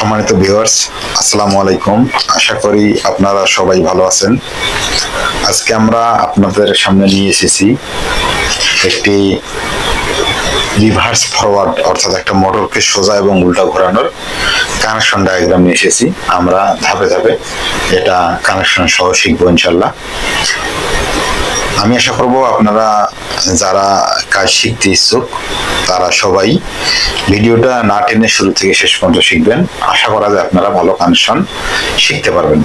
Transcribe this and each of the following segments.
সম্মানিত ভিউয়ার্স, আসসালামু আলাইকুম। আশা করি আপনারা সবাই ভালো আছেন। আজকে আমরা আপনাদের সামনে নিয়ে এসেছি একটি রিভার্স ফরওয়ার্ড, অর্থাৎ একটা মোটরকে সোজা এবং উল্টা ঘোরানোর কানেকশন ডায়াগ্রাম নিয়ে এসেছি। আমরা ধাপে ধাপে এটা কানেকশন সহ শিখবো ইনশাল্লাহ। আমি আশা করব আপনারা যারা কাজ শিখতে ইচ্ছুক তারা সবাই ভিডিওটা না টেনে শুরু থেকে শেষ পর্যন্ত শিখবেন। আশা করা যায় আপনারা ভালো কানেকশন শিখতে পারবেন।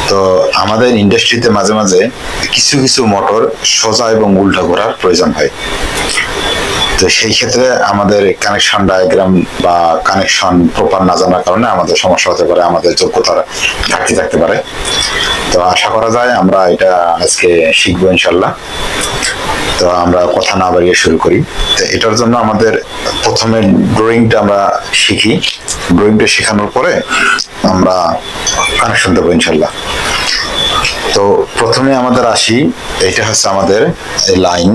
তো আমাদের ইন্ডাস্ট্রিতে মাঝে মাঝে কিছু কিছু মোটর সোজা এবং উল্টা ঘোরার প্রয়োজন হয়। তো সেই ক্ষেত্রে আমাদের কানেকশন ডায়াগ্রাম বা কানেকশন প্রপার না জানার কারণে আমাদের সমস্যা হতে পারে, আমাদের যোগ্যতার ঘাটতি থাকতে পারে। তো আশা করা যায় আমরা এটা আজকে শিখবো ইনশাল্লাহ। তো আমরা কথা না বাড়িয়ে শুরু করি। তো এটার জন্য আমাদের প্রথমে ড্রয়িংটা আমরা শিখি। ড্রয়িংটা শেখানোর পরে আমরা কানেকশন দেবো ইনশাল্লাহ। তো প্রথমে আমাদের আসি, এটা হচ্ছে আমাদের লাইন,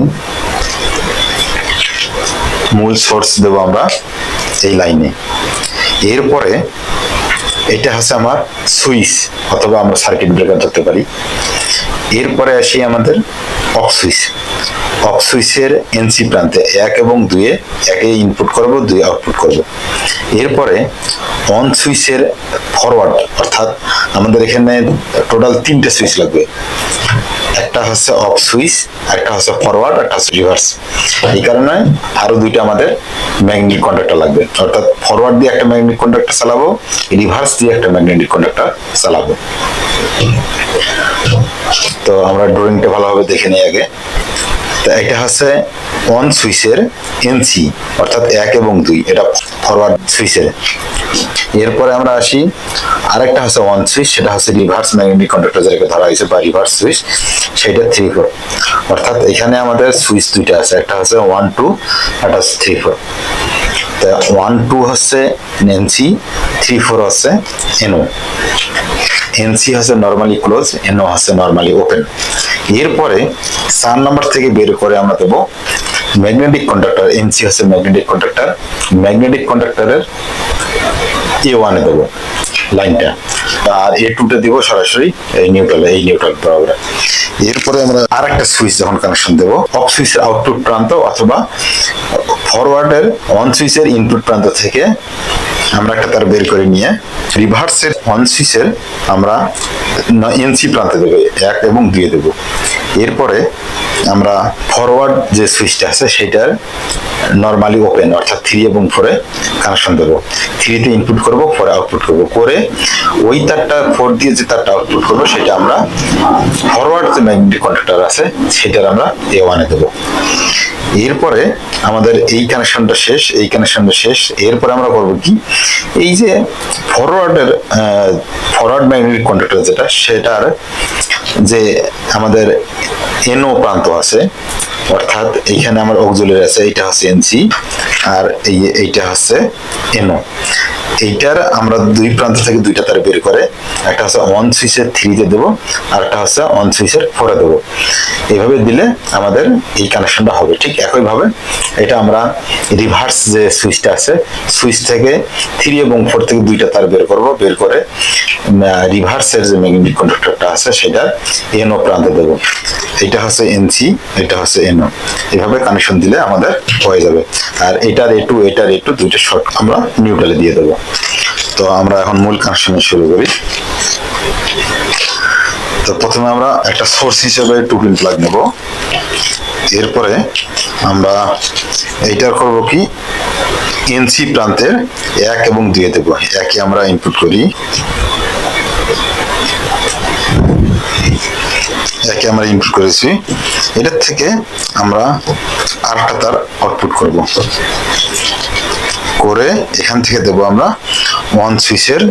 মূল সোর্স দেব আমরা এই লাইনে। এরপরে এটা হচ্ছে আমার সুইচ অথবা আমরা সার্কিট ব্রেকার ধরতে পারি। এরপরে আসি আমাদের অফ সুইচ। অফ সুইচের এনসি প্রান্তে 1 এবং 2-এ 1-এ ইনপুট করব, 2-এ আউটপুট করব। এরপরে অন সুইচের ফরওয়ার্ড, অর্থাৎ আমাদের এখানে টোটাল 3টে সুইচ লাগবে। একটা হচ্ছে অফ সুইচ, একটা হচ্ছে ফরওয়ার্ড, একটা হচ্ছে রিভার্স। এই কারণে আরো 2টা আমাদের ম্যাগনেটিক কন্ডাক্টর লাগবে, অর্থাৎ ফরওয়ার্ড দিয়ে একটা ম্যাগনেটিক কন্ডাক্টর চালাবো, রিভার্স দিয়ে একটা ম্যাগনেটিক কন্ডাক্টর চালাবো। তো আমরা ড্রয়িংটা ভালোভাবে দেখে নিই আগে। তো এটা হচ্ছে অন সুইচের এনসি, অর্থাৎ 1 এবং 2, এটা ফরওয়ার্ড সুইচের। এরপরে আমরা আসি আরেকটা হচ্ছে অন সুইচ, সেটা হচ্ছে রিভার্স ম্যাগনেটিক কন্ডাক্টর যেটাকে ধরা হয়েছে বা রিভার্স সুইচ, সেটা 3-4। অর্থাৎ এখানে আমাদের সুইচ 2টা আছে, একটা হচ্ছে 1 2, একটা হচ্ছে 3 4। তো 1 2 হচ্ছে এনসি, 3 4 হচ্ছে এনও। এনসি হচ্ছে নর্মালি ক্লোজ, এনও হচ্ছে নর্মালি ওপেন। এরপরে 4 নম্বর থেকে বের করে আমরা দেবো ম্যাগনেটিক কন্ডাক্টর। এনসি হচ্ছে ম্যাগনেটিক কন্ডাক্টর, ম্যাগনেটিক কন্ডাক্টরের A1-এ দেবো লাইনটা, আর A2-টা দিব সরাসরি এই নিউট্রালে, এই নিউট্রাল বরাবর। এরপরে আমরা আরেকটা সুইচ যখন কানেকশন দেবো, অফ সুইচের আউটপুট প্রান্ত অথবা ফরওয়ার্ডের অন সুইচের ইনপুট প্রান্ত থেকে আমরা একটা তার বের করে নিয়ে রিভার্সের অন সুইচের আমরা এনসি প্রান্তে দেবো, 1 এবং 2-এ দেবো। এরপরে আমরা ফরওয়ার্ড যে সুইচটা আছে সেটার নর্মালি ওপেন, অর্থাৎ 3 এবং 4-এ কানেকশন দেবো। 3-তে ইনপুট করব, 4-এ আউটপুট করব। করে ওই তারটা 4 দিয়ে যে তারটা আউটপুট করবো সেটা আমরা ফরওয়ার্ড যে ম্যাগনেটিক কন্ডাক্টর আছে সেটার আমরা A1-এ দেবো। এরপরে আমাদের এই কানেকশনটা শেষ, এই কানেকশনটা শেষ। এরপরে আমরা করবো কি, এই যে ফরওয়ার্ড ম্যাগনেটিক কন্ডাক্টর যেটা, সেটার যে আমাদের এনও প্রান্ত আছে, অর্থাৎ এইখানে আমার অক্সিলারি আছে, এইটা হচ্ছে এনসি আর এইটা হচ্ছে এনও। এইটার আমরা 2 প্রান্ত থেকে 2টা তার বের করে একটা হচ্ছে অন সুইচের 3-তে দেবো, আর একটা হচ্ছে অন সুইচের 4-এ দেবো। এইভাবে দিলে আমাদের এই কানেকশনটা হবে। ঠিক একইভাবে এটা আমরা রিভার্স যে সুইচটা আছে, সুইচ থেকে 3 এবং 4 থেকে 2টা তার বের করব, বের করে রিভার্সের যে ম্যাগনেটিক কন্ডাক্টরটা আছে সেটা এনও প্রান্তে দেবো। এটা হচ্ছে এনসি, এটা হচ্ছে এনও। এভাবে কানেকশন দিলে আমাদের হয়ে যাবে। আর এটার A2, এটার A2 দুইটা শর্ট আমরা নিউট্রালে দিয়ে দেবো। তো আমরা এখন মূল কানেকশন শুরু করি। তো প্রথমে আমরা একটা সোর্স হিসেবে 2 পিন প্লাগ নেব। এরপরে আমরা এইটার করব কি, এনসি প্রান্তের 1 এবং 2-এ দেবো। 1-এ আমরা ইনপুট করি, 1-এ আমরা ইনপুট করেছি। এটার থেকে আমরা আরেকটা তার আউটপুট করব, করে এখান থেকে দেবো আমরা অন সুইচের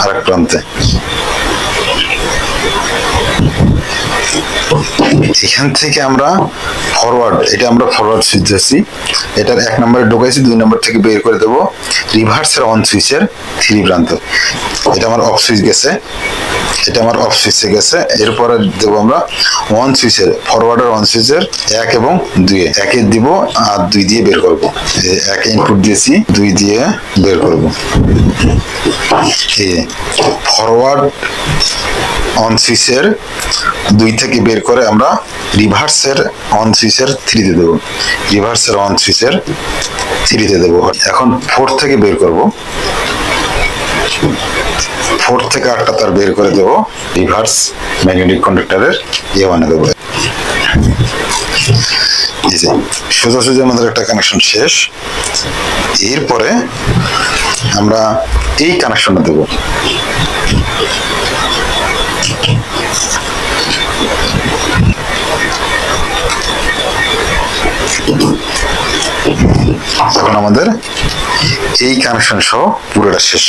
আরেক প্রান্তে। এখান থেকে আমরা ফরওয়ার্ড, এটা আমরা ফরওয়ার্ড সুইচ দিচ্ছি, এটার 1 নম্বরে ঢোকাইছি, 2 নম্বর থেকে বের করে দেবো রিভার্সের অন সুইচের 3 প্রান্ত। এটা আমার অফ সুইচ গেছে, এটা আমার অফ সুইচে গেছে। এরপরে দেবো আমরা অন সুইচের, ফরওয়ার্ডের অন সুইচের 1 এবং 2 এ, 1 এ দিব আর 2 দিয়ে বের করব। 1 এ ইনপুট দিয়েছি, 2 দিয়ে বের করব। ফরওয়ার্ড অন সুইচের 2 থেকে বের করে আমরা রিভার্সের অন সুইচের 3 তে দেবো, রিভার্সের অন সুইচের 3 তে দেবো। এখন 4 থেকে বের করব, 4 থেকে 8টা তার বের করে দেবো রিভার্স ম্যাগনেটিক কন্ডাক্টরের A1 এ দেবো। এই যে সোজাসুজি আমাদের একটা কানেকশন শেষ। এরপরে আমরা এই কানেকশনটা দেবো। এখন আমাদের এই কানেকশন সহ পুরোটা শেষ।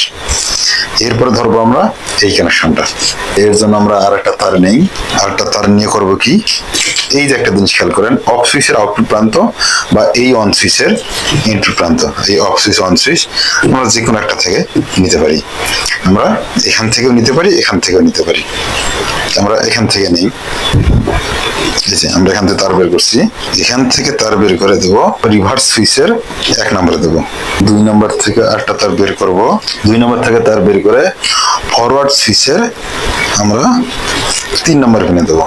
এরপরে ধরবো আমরা এই কানেকশনটা। এর জন্য আমরা আরেকটা তার নেই, আরেকটা তার নিয়ে করব কি, এই যে একটা জিনিস খেয়াল করেন, অফ সুইচের আউটপুট প্রান্ত বা এই অন সুইচের ইনপুট প্রান্ত, এই অফ সুইচ অন সুইচ আমরা যে কোনো একটা থেকে নিতে পারি। আমরা এখান থেকেও নিতে পারি, এখান থেকেও নিতে পারি। আমরা এখান থেকে নিই, আমরা এখান থেকে তার বের করছি, এখান থেকে তার বের করে দেবো রিভার্স সুইচের 1 নম্বরে দেবো। 2 নম্বর থেকে আরেকটা তার বের করব, 2 নম্বর থেকে তার বের করে ফরওয়ার্ড সুইচের আমরা 3 নম্বর পিনে দেবো।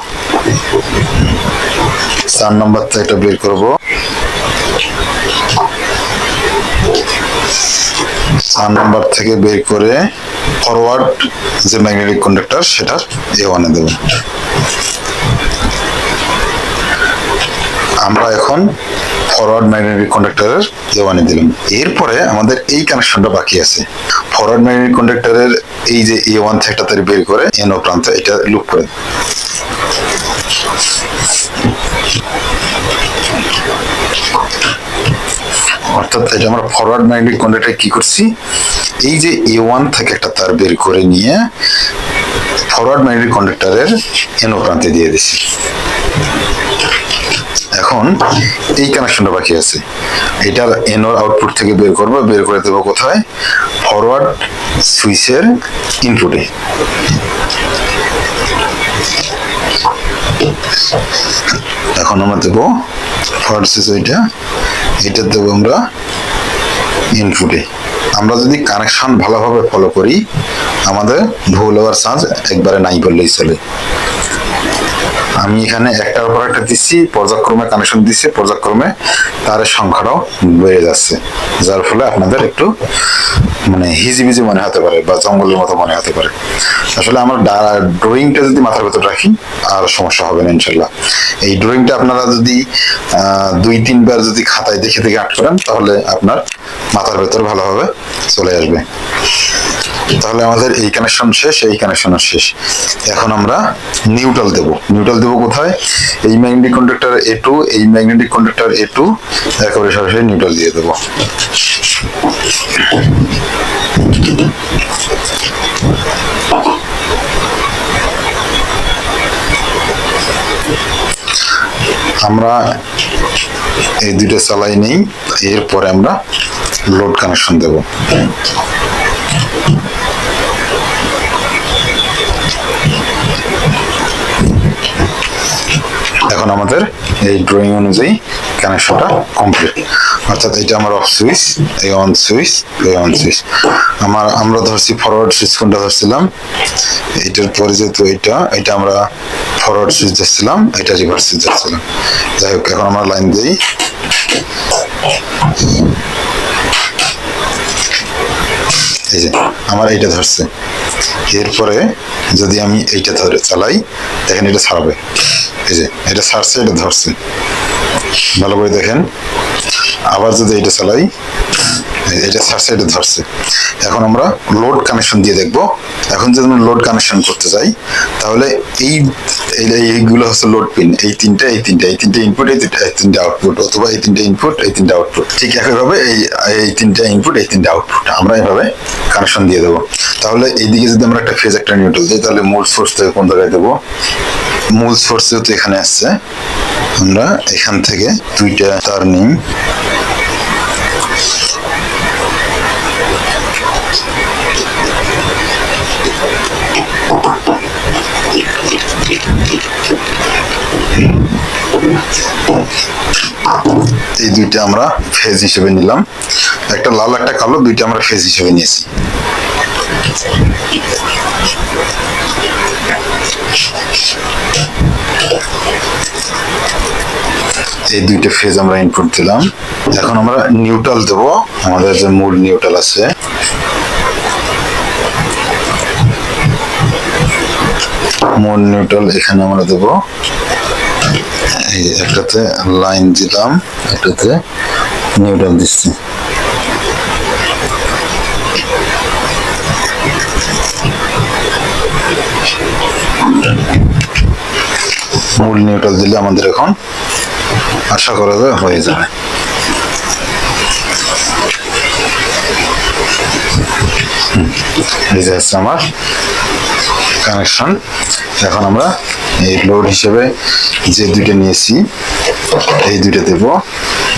4 নম্বর থেকে এটা বের করব, 4 নম্বর থেকে বের করে ফরওয়ার্ড যে ম্যাগনেটিক কন্ডাক্টর সেটার A1 এ দেবো। আমরা এখন ফরওয়ার্ড ম্যাগনেটিক কন্ডাক্টরের A1 এ দিলাম। এরপরে আমাদের এই কানেকশনটা বাকি আছে, ফরওয়ার্ড ম্যাগনেটিক কন্ডাক্টরের এই যে A1 থেকে একটা তার বের করে NO প্রান্ত এটা লুপ করে, অর্থাৎ এটা আমরা ফরওয়ার্ড ম্যাগনেটিক কন্ডাক্টরে কি করছি, এই যে A1 থেকে একটা তার বের করে নিয়ে ফরওয়ার্ড ম্যাগনেটিক কন্ডাক্টরের NO প্রান্তে দিয়ে দিছি। এখন এই কানেকশনটা বাকি আছে, এটার NO আউটপুট থেকে বের করবো, বের করে দেবো কোথায়, ফরওয়ার্ড সুইচের ইনপুটে। এখন আমরা দেবো ফরওয়ার্ড সুইচ, এটা দেবো আমরা ইনপুটে। আমরা যদি কানেকশন ভালোভাবে ফলো করি আমাদের ভুল হওয়ার চান্স একবারে নাই বললেই চলে। আমি এখানে একটার পর একটা দিচ্ছি, পর্যায়ক্রমে কানেকশন দিচ্ছি, পর্যায়ক্রমে তারের সংখ্যাটাও বেড়ে যাচ্ছে, যার ফলে আপনাদের একটু মানে হিজিবিজি মনে হতে পারে বা জঙ্গলের মতো মনে হতে পারে। আসলে আমার ড্রয়িংটা যদি মাথার ভেতর রাখি আর সমস্যা হবে না ইনশাল্লাহ। এই ড্রয়িংটা আপনারা যদি 2-3 বার যদি খাতায় দেখে দেখে আর্ট করেন তাহলে আপনার মাথার ভেতর ভালোভাবে চলে আসবে। তাহলে আমাদের এই কানেকশন শেষ, এই কানেকশন শেষ। এখন আমরা নিউট্রাল দেব। নিউট্রাল দেব কোথায়, এই ম্যাগনেটিক কন্ডাক্টর A2, এই ম্যাগনেটিক কন্ডাক্টর A2 একেবারে সরাসরি নিউট্রাল দিয়ে দেব। আমরা এই দুটো চালাই নেই, এরপরে আমরা লোড কানেকশন দেব। এখন আমাদের এই ড্রয়িং অনুযায়ী কানেকশনটা কমপ্লিট, অর্থাৎ এটা আমার অফ সুইচ, এই অন সুইচ, এই অন সুইচ। আমরা ধরছি ফরওয়ার্ড সুইচ কোনটা ধরছিলাম, এটার পরে যেহেতু এটা আমরা ফরওয়ার্ড সুইচ ধরছিলাম, এটা রিভার্স সুইচ ধরছিলাম। যাই হোক, এখন আমরা লাইন দিই, এই যে আমার এইটা ধরছে। এরপরে যদি আমি এইটা ধরে চালাই দেখেন এটা ছাড়বে, এই যে এটা ছাড়ছে, এটা ধরছে, ভালো করে দেখেন। আবার যদি এটা চালাই, এটা ছাড়ছে, এটা ধরছে। এখন আমরা লোড কানেকশন দিয়ে দেখব। এখন যদি আমরা লোড কানেকশন করতে যাই তাহলে এইগুলো হচ্ছে লোড পিন, এই তিনটা ইনপুট, এই তিনটা আউটপুট, অথবা এই তিনটা ইনপুট, এই তিনটা আউটপুট। ঠিক একইভাবে এই তিনটা ইনপুট, এই তিনটা আউটপুট আমরা এইভাবে কানেকশন দিয়ে দেবো। তাহলে এইদিকে যদি আমরা একটা ফেজ একটা নিউট্রাল দিই তাহলে মূল সোর্স থেকে কোন জায়গায় দেবো, মূল সোর্স যেহেতু এখানে আসছে, আমরা এখান থেকে দুইটা তার নিই। এই দুইটা আমরা ফেজ হিসেবে নিলাম, একটা লাল একটা কালো, দুইটা আমরা ফেজ হিসেবে নিয়েছি। এই দুইটা ফেজ আমরা ইনপুট দিলাম। এখন আমরা নিউট্রাল দেব, আমাদের যে মূল নিউট্রাল আছে মূল নিউট্রাল এখানে আমরা দেব। এই একটাতে লাইন দিলাম, একটাতে নিউট্রাল দিচ্ছি। মূল নিউট্রাল দিলে আমাদের এখন আশা করা যায় হয়ে যাবে। এই যে হচ্ছে আমার কানেকশন। এখন আমরা এই লোড হিসেবে যে দুইটা নিয়েছি এই দুইটা দেব,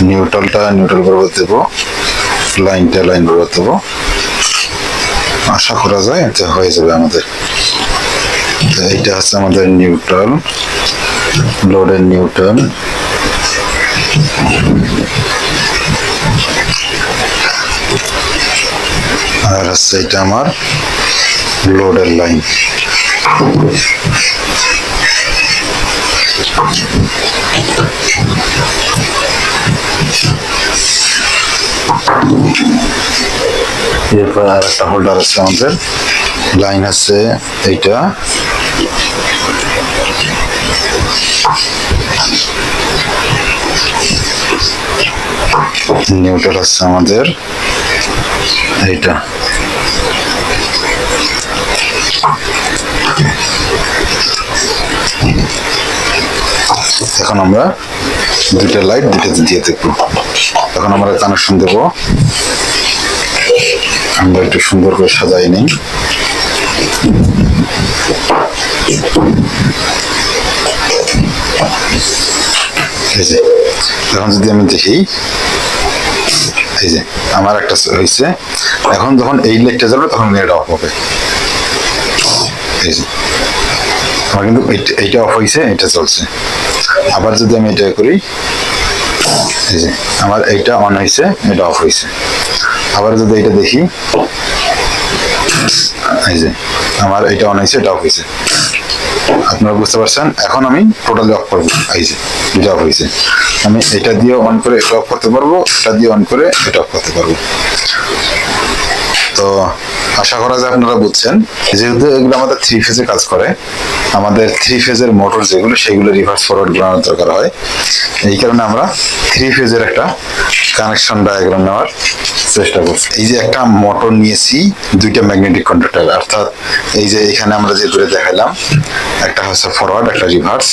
নিউট্রালটা নিউট্রাল বরাবর দেব, লাইনটা লাইন বরাবর দেব। আশা করা যায় এটা হয়ে যাবে আমাদের। এইটা হচ্ছে আমাদের নিউট্রাল, লোডের নিউট্রাল। আর হচ্ছে এটা আমার লোডের লাইন। এরপর আর একটা হোল্ডার আছে আমাদের, লাইন আছে এইটা, নিউট্রাল আছে আমাদের এইটা। এখন আমরা দুইটা লাইট দুইটাতে দিয়ে দেখবো। এখন আমরা কানেকশন দেবো, আমরা একটু সুন্দর করে সাজাই নিই। এখন যদি আমি দেখি, এই যে আমার একটা হয়েছে। এখন যখন এই লাইটটা জ্বলবে তখন এটা অফ হবে। এই যে আমার কিন্তু এইটা অফ হয়েছে, এটা চলছে। আবার যদি আমি এটা করি, এই যে আমার এইটা অন হয়েছে, এটা অফ হয়েছে। আবার যদি এটা দেখি, এই যে আমার এটা অন হয়েছে, এটা অফ হয়েছে। আপনারা বুঝতে পারছেন। এখন আমি টোটালি অফ করবো। এই যে এটা অফ হয়েছে, আমি এটা দিয়ে অন করে এটা অফ করতে পারবো, এটা দিয়ে অন করে এটা অফ করতে পারবো। তো আশা করা যায় আপনারা বুঝছেন। যেহেতু এগুলো আমাদের 3 ফেজে কাজ করে, আমাদের 3 ফেজের মোটর যেগুলো সেগুলো রিভার্স ফরওয়ার্ড বানানোর দরকার হয়। এই কারণে আমরা 3 ফেজের একটা কানেকশন ডায়াগ্রাম নেওয়ার চেষ্টা করছি। এই যে একটা মোটর নিয়েছি, দুইটা ম্যাগনেটিক কন্ডাক্টর, অর্থাৎ এই যে এখানে আমরা যে দূরে দেখালাম, একটা হচ্ছে ফরওয়ার্ড, একটা রিভার্স।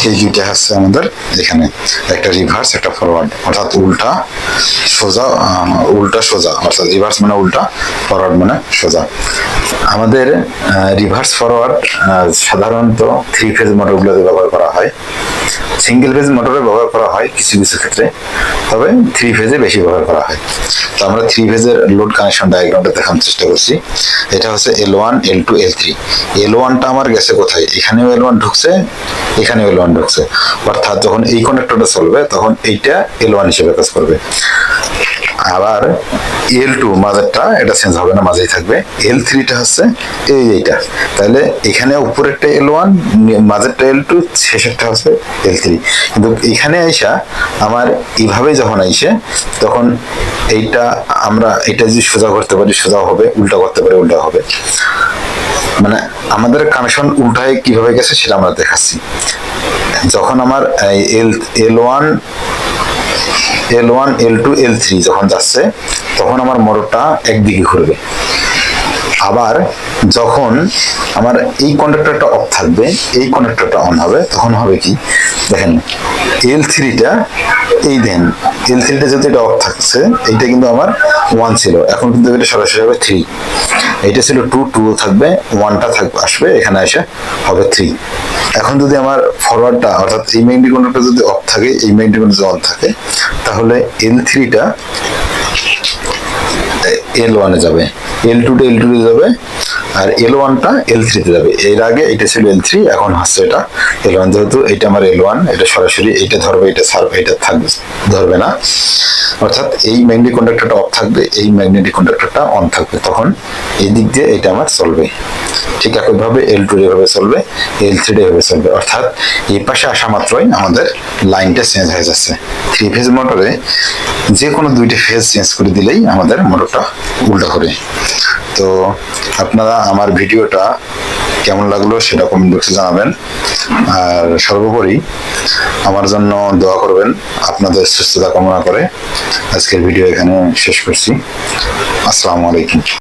এই দুইটা হচ্ছে আমাদের এখানে, একটা রিভার্স একটা ফরওয়ার্ড, অর্থাৎ উল্টা সোজা, উল্টা সোজা, অর্থাৎ রিভার্স মানে উল্টা, ফরওয়ার্ড মানে সোজা। আমাদের রিভার্স ফরওয়ার্ড সাধারণত 3 ফেজ মোটরগুলোতে ব্যবহার করা হয়। সিঙ্গেল ফেজ মোটরে ব্যবহার করা হয় কিছু কিছু ক্ষেত্রে, তবে 3 ফেজে বেশি ব্যবহার করা হয়। তো আমরা 3 ফেজের লোড কানেকশন ডায়াগ্রামটা দেখানোর চেষ্টা করছি। এটা হচ্ছে L1 L2 L3। L1টা আমার গেছে কোথায়, এখানেও L1 ঢুকছে, এখানেও L1 ঢুকছে, অর্থাৎ যখন এই কানেক্টরটা চলবে তখন এইটা L1 হিসেবে কাজ করবে। আবার L2 মাঝেরটা এটা চেঞ্জ হবে না, মাঝেই থাকবে। L3টা হচ্ছে এইটা, তাহলে এখানে উপরেরটা L1, মাঝেরটা L2, শেষেরটা হচ্ছে L3। কিন্তু এখানে আইসা আমার এইভাবে যখন আইসে, তখন এইটা আমরা এটা যদি সোজা করতে পারি সোজা হবে, উল্টা করতে পারি উল্টা হবে। মানে আমাদের কানেকশন উল্টায় কিভাবে গেছে সেটা আমরা দেখাচ্ছি। যখন আমার L1 L2 L3 যখন যাচ্ছে, তখন আমার মোটরটা একদিকে ঘুরবে। আবার যখন আমার এই কন্ডাক্টরটা অফ থাকবে, এই কন্ডাক্টরটা অন হবে, তখন হবে কি দেখেন, L3টা এই দেন, L3টা যদি এটা অফ থাকছে, এইটা কিন্তু আমার 1 ছিল, এখন কিন্তু এটা সরাসরি হবে 3। এইটা ছিল 2, 2 থাকবে, 1টা থাকবে, আসবে এখানে এসে হবে 3। এখন যদি আমার ফরওয়ার্ডটা অর্থাৎ এই ম্যাগনেটিক কন্ডাক্টর যদি অফ থাকে, এই ম্যাগনেটিক কন্ডাক্টর যদি অন থাকে, তাহলে L3টা L1 এ যাবে, L2টা L2 তে যাবে, আর L1টা L3 তে যাবে। এর আগে এটা ছিল L3, এখন হচ্ছে এটা L1। যেহেতু এটা আমার L1, এটা সরাসরি এটা ধরবে, এটা ছাড়বে, এটা থাকবে, ধরবে না। অর্থাৎ এই ম্যাগনেটিক কন্ডাক্টরটা অফ থাকবে, এই ম্যাগনেটিক কন্ডাক্টরটা অন থাকবে, তখন এই দিক দিয়ে এটা আমার চলবে। ঠিক একইভাবে L2 এভাবে চলবে, L3 এভাবে চলবে। অর্থাৎ এই পাশে আসা মাত্রই আমাদের লাইনটা চেঞ্জ হয়ে যাচ্ছে। 3 ফেজ মোটরে যে কোনো 2টি ফেজ চেঞ্জ করে দিলেই আমাদের মোটরটা উল্টা করে। তো আপনারা আমার ভিডিওটা কেমন লাগলো সেটা কমেন্ট বক্সে জানাবেন, আর সর্বোপরি আমার জন্য দোয়া করবেন, আপনাদের সুস্থতা কামনা করে আজকের ভিডিও এখানে শেষ করছি। আসসালামু আলাইকুম।